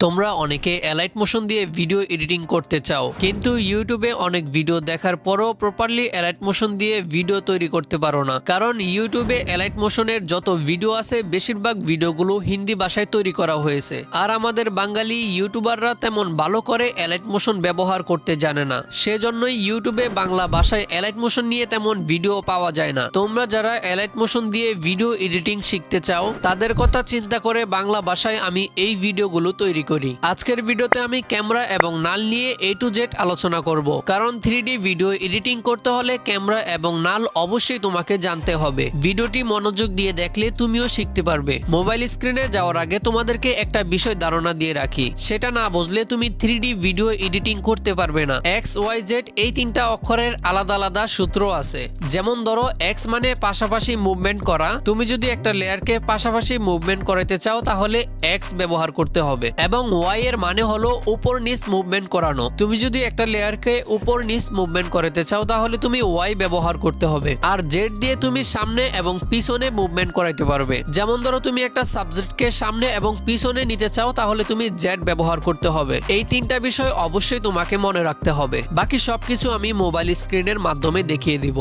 তোমরা অনেকে elite motion দিয়ে ভিডিও এডিটিং করতে চাও, কিন্তু ইউটিউবে অনেক ভিডিও দেখার পরও প্রপারলি এলাইট মোশন দিয়ে ভিডিও তৈরি করতে পারো না। কারণ ইউটিউবে এলাইট মোশনের যত ভিডিও আছে বেশিরভাগ ভিডিওগুলো হিন্দি ভাষায় তৈরি করা হয়েছে, আর আমাদের বাঙালি ইউটিউবাররা তেমন ভালো করে এলাইট মোশন ব্যবহার করতে জানে না। সেজন্যই ইউটিউবে বাংলা ভাষায় এলাইট মোশন নিয়ে তেমন ভিডিও পাওয়া যায় না। তোমরা যারা এলাইট মোশন দিয়ে ভিডিও এডিটিং শিখতে চাও তাদের কথা চিন্তা করে বাংলা ভাষায় আমি এই ভিডিওগুলো তৈরি করি। আজকের ভিডিওতে আমি ক্যামেরা এবং নাল নিয়ে A to Z আলোচনা করব, কারণ 3D ভিডিও এডিটিং করতে হলে ক্যামেরা এবং নাল অবশ্যই তোমাকে জানতে হবে। ভিডিওটি মনোযোগ দিয়ে দেখলে তুমিও শিখতে পারবে। মোবাইল স্ক্রিনে যাওয়ার আগে তোমাদেরকে একটা বিষয় ধারণা দিয়ে রাখি, সেটা না বুঝলে তুমি 3D ভিডিও এডিটিং করতে পারবে না। XYZ এই তিনটা অক্ষরের আলাদা আলাদা সূত্র আছে। যেমন ধরো X মানে পাশাপাশি মুভমেন্ট করা, তুমি যদি একটা লেয়ারকে পাশাপাশি মুভমেন্ট করাতে চাও তাহলে X ব্যবহার করতে হবে, এবং Y এর মানে হলো উপর নিচ মুভমেন্ট করানো। তুমি যদি একটা লেয়ারকে উপর নিচ মুভমেন্ট করাতে চাও তাহলে তুমি Y ব্যবহার করতে হবে। আর Z দিয়ে তুমি সামনে এবং পিছনে মুভমেন্ট করাইতে পারবে। যেমন ধরো তুমি একটা সাবজেক্টকে সামনে এবং পিছনে নিতে চাও তাহলে তুমি Z ব্যবহার করতে হবে। এই তিনটা বিষয় অবশ্যই তোমাকে মনে রাখতে হবে। বাকি সবকিছু আমি মোবাইল স্ক্রিনের মাধ্যমে দেখিয়ে দিব।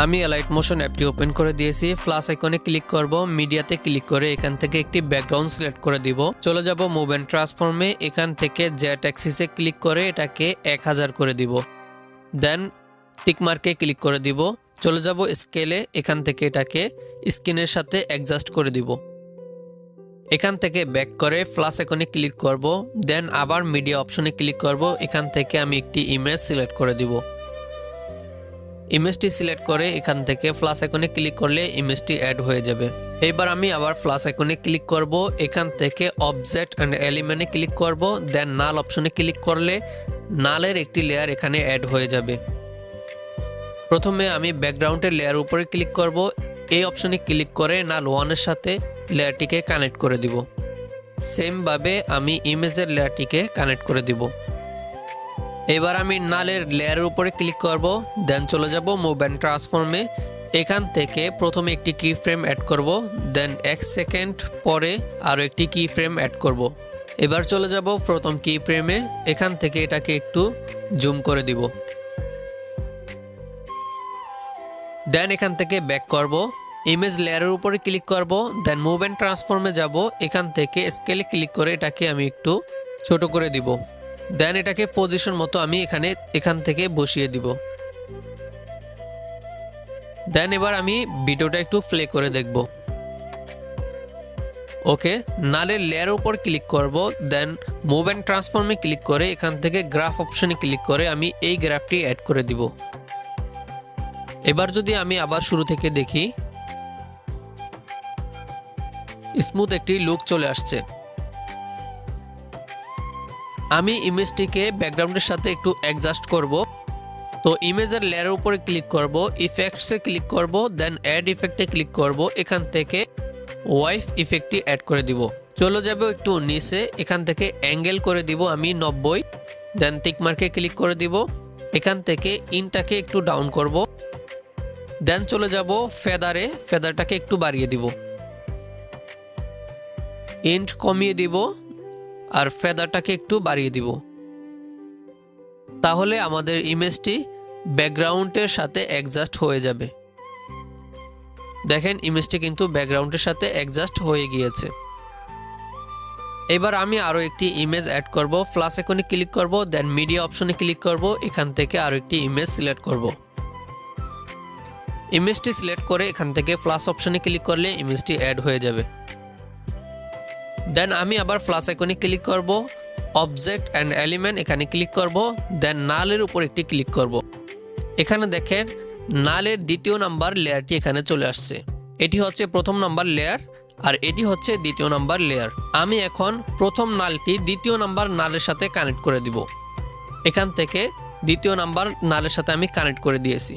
আমি এলাইট মোশন অ্যাপটি ওপেন করে দিয়েছি। প্লাস আইকনে ক্লিক করব, মিডিয়াতে ক্লিক করে এখান থেকে একটি ব্যাকগ্রাউন্ড সিলেক্ট করে দিব। চলে যাব মুভ এন্ড ট্রান্সফর্মে, এখান থেকে জেড অ্যাক্সিসে ক্লিক করে এটাকে 1000 করে দিব। দেন টিক মার্কে ক্লিক করে দিব। চলে যাব স্কেলে, এখান থেকে এটাকে স্ক্রিনের সাথে অ্যাডজাস্ট করে দিব। এখান থেকে ব্যাক করে প্লাস আইকনে ক্লিক করব, দেন আবার মিডিয়া অপশনে ক্লিক করব। এখান থেকে আমি একটি ইমেজ সিলেক্ট করে দিব। ইমেজটি সিলেক্ট করে এখান থেকে প্লাস আইকনে ক্লিক করলে ইমেজটি অ্যাড হয়ে যাবে। এবার আমি আবার প্লাস আইকনে ক্লিক করব, এখান থেকে অবজেক্ট অ্যান্ড এলিমেন্টে ক্লিক করব, দেন নাল অপশনে ক্লিক করলে নালের একটি লেয়ার এখানে অ্যাড হয়ে যাবে। প্রথমে আমি ব্যাকগ্রাউন্ডের লেয়ার উপরে ক্লিক করব, এই অপশনে ক্লিক করে নাল 1 এর সাথে লেয়ারটিকে কানেক্ট করে দিব। সেমভাবে আমি ইমেজের লেয়ারটিকে কানেক্ট করে দিব। এবার আমি নালের লেয়ারের উপরে ক্লিক করব, দেন চলে যাব মুভ এন্ড ট্রান্সফর্মে। এখান থেকে প্রথমে একটি কি ফ্রেম অ্যাড করব, দেন 1 সেকেন্ড পরে আরও একটি কি ফ্রেম অ্যাড করব। এবার চলে যাব প্রথম কি ফ্রেমে, এখান থেকে এটাকে একটু জুম করে দিব। দেন এখান থেকে ব্যাক করব, ইমেজ লেয়ারের উপরে ক্লিক করব, দেন মুভ এন্ড ট্রান্সফর্মে যাব। এখান থেকে স্কেলে ক্লিক করে এটাকে আমি একটু ছোট করে দিব। দেন এটাকে পজিশন মতো আমি এখান থেকে বসিয়ে দিব। দেন এবার আমি ভিডিওটা একটু প্লে করে দেখব। ওকে, নালের লেয়ারের উপর ক্লিক করব, দেন মুভ এন্ড ট্রান্সফর্মে ক্লিক করে এখান থেকে গ্রাফ অপশনে ক্লিক করে আমি এই গ্রাফটি অ্যাড করে দিব। এবার যদি আমি আবার শুরু থেকে দেখি, স্মুথ একটি লুক চলে আসছে। আমি ইমেজটিকে ব্যাকগ্রাউন্ডের সাথে একটু অ্যাডজাস্ট করব। তো ইমেজের লেয়ারের উপরে ক্লিক করব, ইফেক্টসে ক্লিক করব, দেন অ্যাড ইফেক্টে ক্লিক করব। এখান থেকে ওয়াইফ ইফেক্টটি অ্যাড করে দিব। চলে যাব একটু নিচে, এখান থেকে অ্যাঙ্গেল করে দিব আমি 90, দেন টিক মার্কে ক্লিক করে দিব। এখান থেকে ইনটাকে একটু ডাউন করব, দেন চলে যাব ফেদারে, ফেদারটাকে একটু বাড়িয়ে দিব। ইন্ট কমিয়ে দিব আর ফেদারটাকে একটু বাড়িয়ে দিব। তাহলে আমাদের ইমেজটি ব্যাকগ্রাউন্ডের সাথে অ্যাডজাস্ট হয়ে যাবে। দেখেন ইমেজটি কিন্তু ব্যাকগ্রাউন্ডের সাথে অ্যাডজাস্ট হয়ে গিয়েছে। এবার আমি আরও একটি ইমেজ অ্যাড করব, প্লাস আইকনে ক্লিক করব, দেন মিডিয়া অপশনে ক্লিক করব। এখান থেকে আরও একটি ইমেজ সিলেক্ট করব। ইমেজটি সিলেক্ট করে এখান থেকে প্লাস অপশনে ক্লিক করলে ইমেজটি অ্যাড হয়ে যাবে। দেন আমি আবার প্লাস আইকনে ক্লিক করব, অবজেক্ট অ্যান্ড এলিমেন্ট এখানে ক্লিক করব, দেন নালের উপর একটি ক্লিক করব। এখানে দেখেন নালের দ্বিতীয় নাম্বার লেয়ারটি এখানে চলে আসছে। এটি হচ্ছে প্রথম নাম্বার লেয়ার আর এটি হচ্ছে দ্বিতীয় নাম্বার লেয়ার। আমি এখন প্রথম নালটি দ্বিতীয় নাম্বার নালের সাথে কানেক্ট করে দিব। এখান থেকে দ্বিতীয় নাম্বার নালের সাথে আমি কানেক্ট করে দিয়েছি।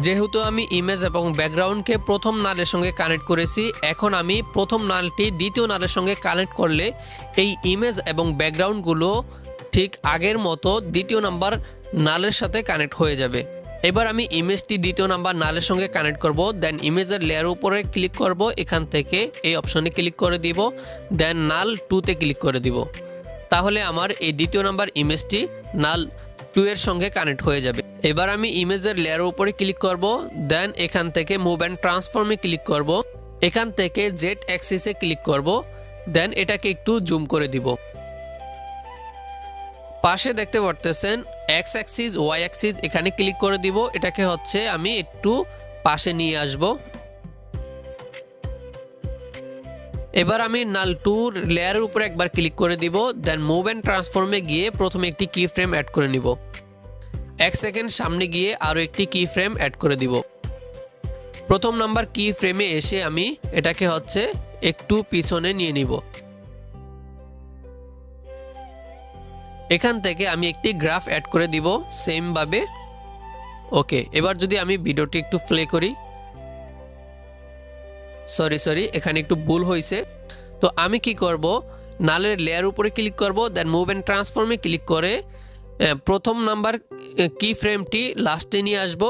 যেহেতু আমি ইমেজ এবং ব্যাকগ্রাউন্ডকে প্রথম নালের সঙ্গে কানেক্ট করেছি, এখন আমি প্রথম নালটি দ্বিতীয় নালের সঙ্গে কানেক্ট করলে এই ইমেজ এবং ব্যাকগ্রাউন্ডগুলো ঠিক আগের মতো দ্বিতীয় নাম্বার নালের সাথে কানেক্ট হয়ে যাবে। এবার আমি ইমেজটি দ্বিতীয় নাম্বার নালের সঙ্গে কানেক্ট করব। দেন ইমেজের লেয়ার উপরে ক্লিক করব, এখান থেকে এই অপশনে ক্লিক করে দিব, দেন নাল 2তে ক্লিক করে দিব। তাহলে আমার এই দ্বিতীয় নাম্বার ইমেজটি নাল 2 এর সঙ্গে কানেক্ট হয়ে যাবে। এবার আমি ইমেজের লেয়ারের উপরে ক্লিক করব, দেন এখান থেকে মুভ অ্যান্ড ট্রান্সফর্মে ক্লিক করব, এখান থেকে জেড অ্যাক্সিসে ক্লিক করব, দেন এটাকে একটু জুম করে দিব। পাশে দেখতে পারতেছেন এক্স অ্যাক্সিস ওয়াই অ্যাক্সিস, এখানে ক্লিক করে দিব। এটাকে হচ্ছে আমি একটু পাশে নিয়ে আসব। এবার আমি নাল 2 লেয়ারের উপরে একবার ক্লিক করে দিব, দেন মুভ অ্যান্ড ট্রান্সফর্মে গিয়ে প্রথমে একটি কি ফ্রেম অ্যাড করে নিব। 1 সেকেন্ড সামনে গিয়ে আরও একটি কি ফ্রেম অ্যাড করে দিব। প্রথম নাম্বার কি ফ্রেমে এসে আমি এটাকে হচ্ছে একটু পিছনে নিয়ে নিব। এখান থেকে আমি একটি গ্রাফ অ্যাড করে দিব সেম ভাবে। ওকে, এবার যদি আমি ভিডিওটি একটু প্লে করি, সরি এখানে একটু ভুল হয়েছে। তো আমি কি করব, নালের লেয়ার উপরে ক্লিক করব, দেন মুভ অ্যান্ড ট্রান্সফর্মে ক্লিক করে প্রথম নাম্বার কি ফ্রেমটি লাস্টে নিয়ে আসব,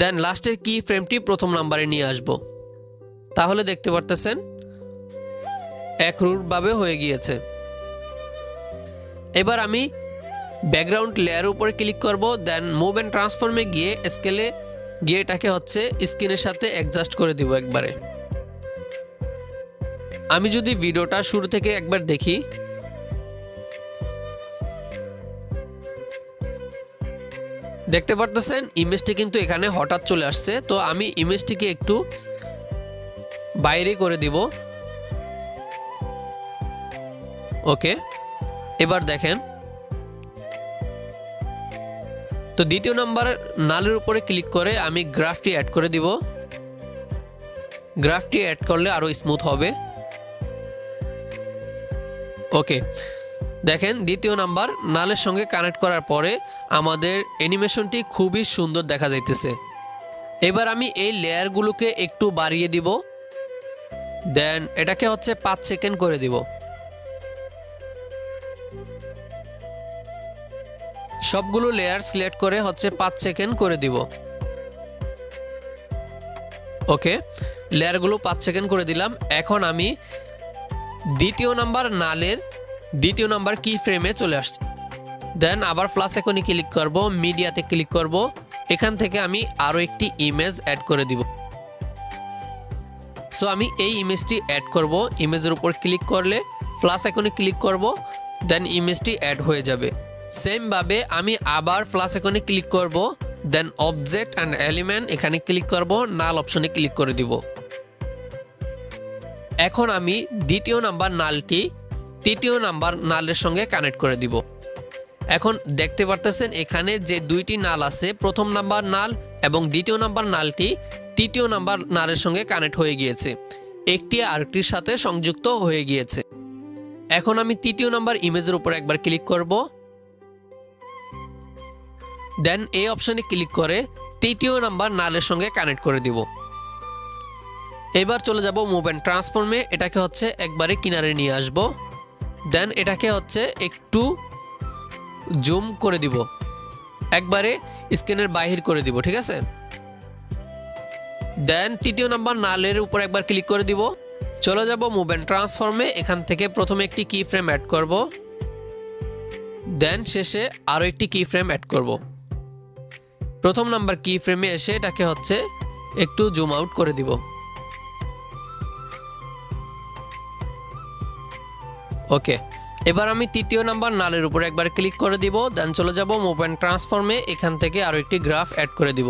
দেন লাস্টের কি ফ্রেমটি প্রথম নাম্বারে নিয়ে আসব। তাহলে দেখতে পারতেছেন একরূপভাবে হয়ে গিয়েছে। এবার আমি ব্যাকগ্রাউন্ড লেয়ার উপরে ক্লিক করব, দেন মুভ অ্যান্ড ট্রান্সফর্মে গিয়ে স্কেলে গিয়ে এটাকে হচ্ছে স্ক্রিনের সাথে অ্যাডজাস্ট করে দিব একবারে। আমি যদি ভিডিওটা শুরু থেকে একবার দেখি, দেখতে পারতেছেন ইমেজটি কিন্তু এখানে হঠাৎ চলে আসছে। তো আমি ইমেজটিকে একটু বাইরে করে দিব। ওকে, এবার দেখেন। তো দ্বিতীয় নাম্বার নালের উপরে ক্লিক করে আমি গ্রাফটি অ্যাড করে দিব। গ্রাফটি অ্যাড করলে আরো স্মুথ হবে। ওকে, দেখেন দ্বিতীয় নাম্বার নালের সঙ্গে কানেক্ট করার পরে আমাদের অ্যানিমেশনটি খুবই সুন্দর দেখা যাইতেছে। এবার আমি এই লেয়ারগুলোকে একটু বাড়িয়ে দিব, দেন এটাকে হচ্ছে 5 সেকেন্ড করে দিব। সবগুলো লেয়ার সিলেক্ট করে হচ্ছে 5 সেকেন্ড করে দিব। ওকে, লেয়ারগুলো 5 সেকেন্ড করে দিলাম। এখন আমি দ্বিতীয় নাম্বার নালের দ্বিতীয় নাম্বার কি ফ্রেমে চলে আসছি। দেন আবার প্লাস আইকনে ক্লিক করব, মিডিয়াতে ক্লিক করব, এখান থেকে আমি আরও একটি ইমেজ অ্যাড করে দিব। সো আমি এই ইমেজটি অ্যাড করব। ইমেজের উপর ক্লিক করলে প্লাস আইকনে ক্লিক করব, দেন ইমেজটি অ্যাড হয়ে যাবে। সেম ভাবে আমি আবার প্লাস আইকনে ক্লিক করব, দেন অবজেক্ট অ্যান্ড এলিমেন্ট এখানে ক্লিক করব, নাল অপশনে ক্লিক করে দিব। এখন আমি দ্বিতীয় নাম্বার নালটি তৃতীয় নাম্বার নালের সঙ্গে কানেক্ট করে দিব। এখন দেখতে পারতেছেন এখানে যে দুইটি নাল আছে, প্রথম নাম্বার নাল এবং দ্বিতীয় নাম্বার নালটি তৃতীয় নাম্বার নালের সঙ্গে কানেক্ট হয়ে গিয়েছে, একটি আরেকটির সাথে সংযুক্ত হয়ে গিয়েছে। এখন আমি তৃতীয় নাম্বার ইমেজের উপর একবার ক্লিক করব, দেন এই অপশনে ক্লিক করে তৃতীয় নাম্বার নালের সঙ্গে কানেক্ট করে দিব। এবার চলে যাব মুভ অ্যান্ড ট্রান্সফর্মে, এটাকে হচ্ছে একবারে কিনারে নিয়ে আসব, দেন এটাকে হচ্ছে একটু জুম করে দিব, একবারে স্ক্রিনের বাহির করে দিব। ঠিক আছে, দেন তৃতীয় নাম্বার নালের উপর একবার ক্লিক করে দিব। চলে যাব মুভ অ্যান্ড ট্রান্সফর্মে, এখান থেকে প্রথমে একটি কি ফ্রেম অ্যাড করব, দেন শেষে আরও একটি কি ফ্রেম অ্যাড করব। প্রথম নাম্বার কি ফ্রেমে এসে এটাকে হচ্ছে একটু জুম আউট করে দিব। ওকে, এবার আমি তৃতীয় নাম্বার নালের উপরে একবার ক্লিক করে দিব, দেন চলে যাব মুভ অ্যান্ড ট্রান্সফর্মে, এখান থেকে আরও একটি গ্রাফ অ্যাড করে দিব।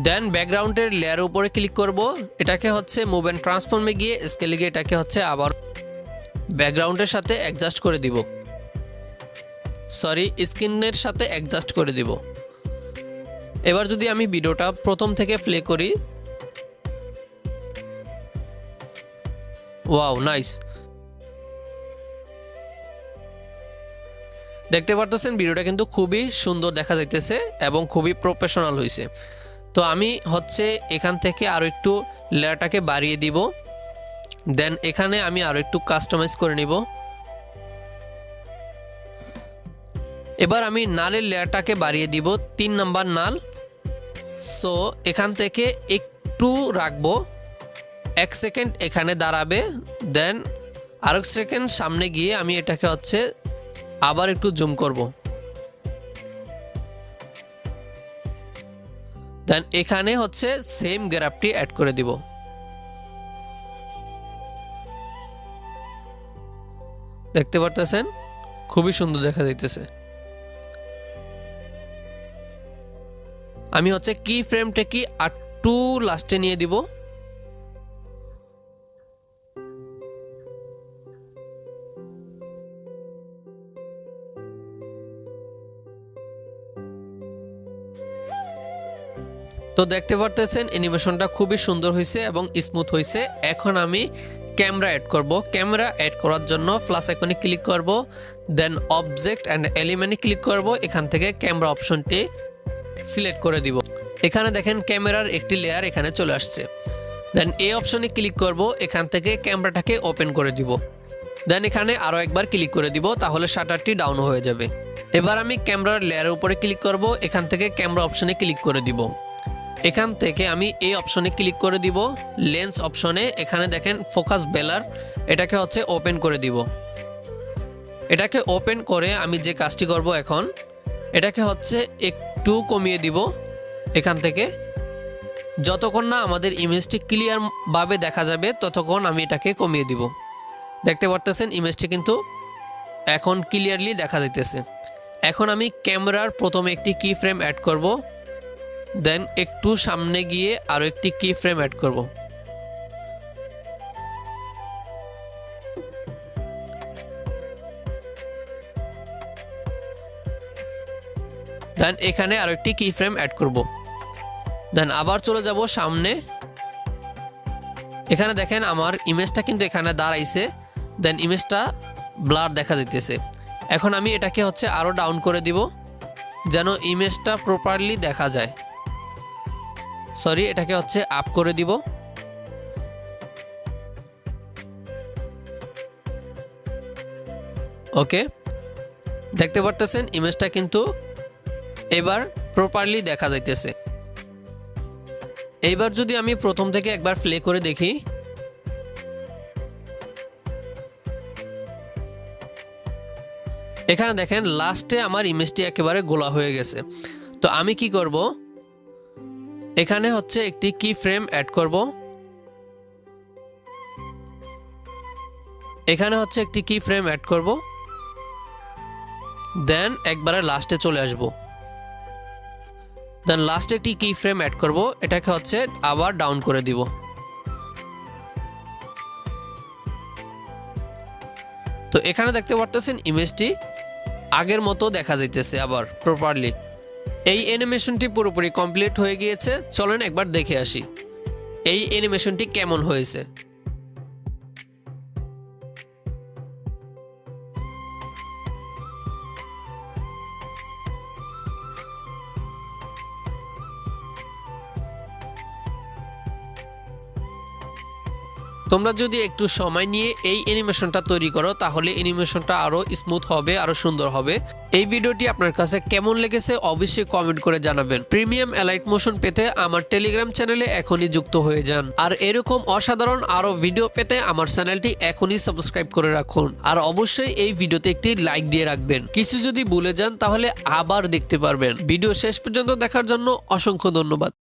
দেন ব্যাকগ্রাউন্ডের লেয়ারের উপরে ক্লিক করব, এটাকে হচ্ছে মুভ অ্যান্ড ট্রান্সফর্মে গিয়ে স্কেলে গিয়ে এটাকে হচ্ছে আবার ব্যাকগ্রাউন্ডের সাথে অ্যাডজাস্ট করে দিব, স্ক্রিনের সাথে অ্যাডজাস্ট করে দিব। এবার যদি আমি ভিডিওটা প্রথম থেকে প্লে করি, ওয়াও নাইস, দেখতে পারতেছেন ভিডিওটা কিন্তু খুবই সুন্দর দেখা যাইতেছে এবং খুবই প্রফেশনাল হয়েছে। তো আমি হচ্ছে এখান থেকে আরও একটু লেয়ারটাকে বাড়িয়ে দিব, দেন এখানে আমি আরও একটু কাস্টমাইজ করে নিব। এবার আমি নালের লেয়ারটাকে বাড়িয়ে দিব 3 নাম্বার নাল। সো এখান থেকে একটু রাখবো, 1 সেকেন্ড এখানে দাঁড়াবে, দেন আরেক সেকেন্ড সামনে গিয়ে আমি এটাকে হচ্ছে আবার একটু জুম করব। দেন এখানে হচ্ছে সেম গ্রাফটি অ্যাড করে দিব। দেখতে পারতেছেন খুবই সুন্দর দেখা যাইতেছে। আমি হচ্ছে কি ফ্রেমটা কি একটু লাস্টে নিয়ে দিব। তো দেখতে পারতেছেন অ্যানিমেশনটা খুবই সুন্দর হয়েছে এবং স্মুথ হয়েছে। এখন আমি ক্যামেরা অ্যাড করব। ক্যামেরা অ্যাড করার জন্য প্লাস আইকনে ক্লিক করব, দেন অবজেক্ট অ্যান্ড এলিমেন্টে ক্লিক করব। এখান থেকে ক্যামেরা অপশনটি সিলেক্ট করে দিব। এখানে দেখেন ক্যামেরার একটি লেয়ার এখানে চলে আসছে। দেন এই অপশনে ক্লিক করব, এখান থেকে ক্যামেরাটাকে ওপেন করে দিব। দেন এখানে আরও একবার ক্লিক করে দিব, তাহলে শাটারটি ডাউন হয়ে যাবে। এবার আমি ক্যামেরার লেয়ারের উপরে ক্লিক করব, এখান থেকে ক্যামেরা অপশনে ক্লিক করে দিব। এখান থেকে আমি এই অপশনে ক্লিক করে দিব, লেন্স অপশনে। এখানে দেখেন ফোকাস বেলার, এটাকে হচ্ছে ওপেন করে দিব। এটাকে ওপেন করে আমি যে কাজটি করব এখন, এটাকে হচ্ছে একটু কমিয়ে দিব। এখান থেকে যতক্ষণ না আমাদের ইমেজটি ক্লিয়ারভাবে দেখা যাবে ততক্ষণ আমি এটাকে কমিয়ে দিব। দেখতে পারতেছেন ইমেজটি কিন্তু এখন ক্লিয়ারলি দেখা যাইতেছে। এখন আমি ক্যামেরার প্রথমে একটি কি ফ্রেম অ্যাড করব, দেন একটু সামনে গিয়ে আরও একটি কি ফ্রেম অ্যাড করব। দেন এখানে আরও একটি কি ফ্রেম অ্যাড করব। দেন আবার চলে যাব সামনে। এখানে দেখেন আমার ইমেজটা কিন্তু এখানে দাঁড়াইছে, দেন ইমেজটা ব্লার দেখা যাইতেছে। এখন আমি এটাকে হচ্ছে আরও ডাউন করে দিব যেন ইমেজটা প্রপারলি দেখা যায়। সরি, এটাকে হচ্ছে আপ করে দিব। ওকে, দেখতে পারতেছেন ইমেজটা কিন্তু এবার প্রপারলি দেখা যাইতেছে। এইবার যদি আমি প্রথম থেকে একবার প্লে করে দেখি, এখানে দেখেন লাস্টে আমার ইমেজটি একেবারে গোলা হয়ে গেছে। তো আমি কি করব, এখানে হচ্ছে একটি কি ফ্রেম অ্যাড করব। এখানে হচ্ছে একটি কি ফ্রেম অ্যাড করব, দেন একবারে লাস্টে চলে আসব। দেন লাস্টে একটি কি ফ্রেম অ্যাড করব, এটাকে হচ্ছে আবার ডাউন করে দিব। তো এখানে দেখতে পারতেছেন ইমেজটি আগের মতো দেখা যাইতেছে আবার প্রপারলি। এই অ্যানিমেশনটি পুরোপুরি কমপ্লিট হয়ে গিয়েছে। চলেন একবার দেখে আসি এই অ্যানিমেশনটি কেমন হয়েছে। তোমরা যদি একটু সময় নিয়ে এই অ্যানিমেশনটা তৈরি করো তাহলে অ্যানিমেশনটা আরো স্মুথ হবে, আরো সুন্দর হবে। এই ভিডিওটি আপনার কাছে কেমন লেগেছে অবশ্যই কমেন্ট করে জানাবেন। প্রিমিয়াম এলাইট মোশন পেতে আমার টেলিগ্রাম চ্যানেলে এখনই যুক্ত হয়ে যান। আর এরকম অসাধারণ আরো ভিডিও পেতে আমার চ্যানেলটি এখনই সাবস্ক্রাইব করে রাখুন। আর অবশ্যই এই ভিডিওতে একটি লাইক দিয়ে রাখবেন। কিছু যদি ভুলে যান তাহলে আবার দেখতে পারবেন। ভিডিও শেষ পর্যন্ত দেখার জন্য অসংখ্য ধন্যবাদ।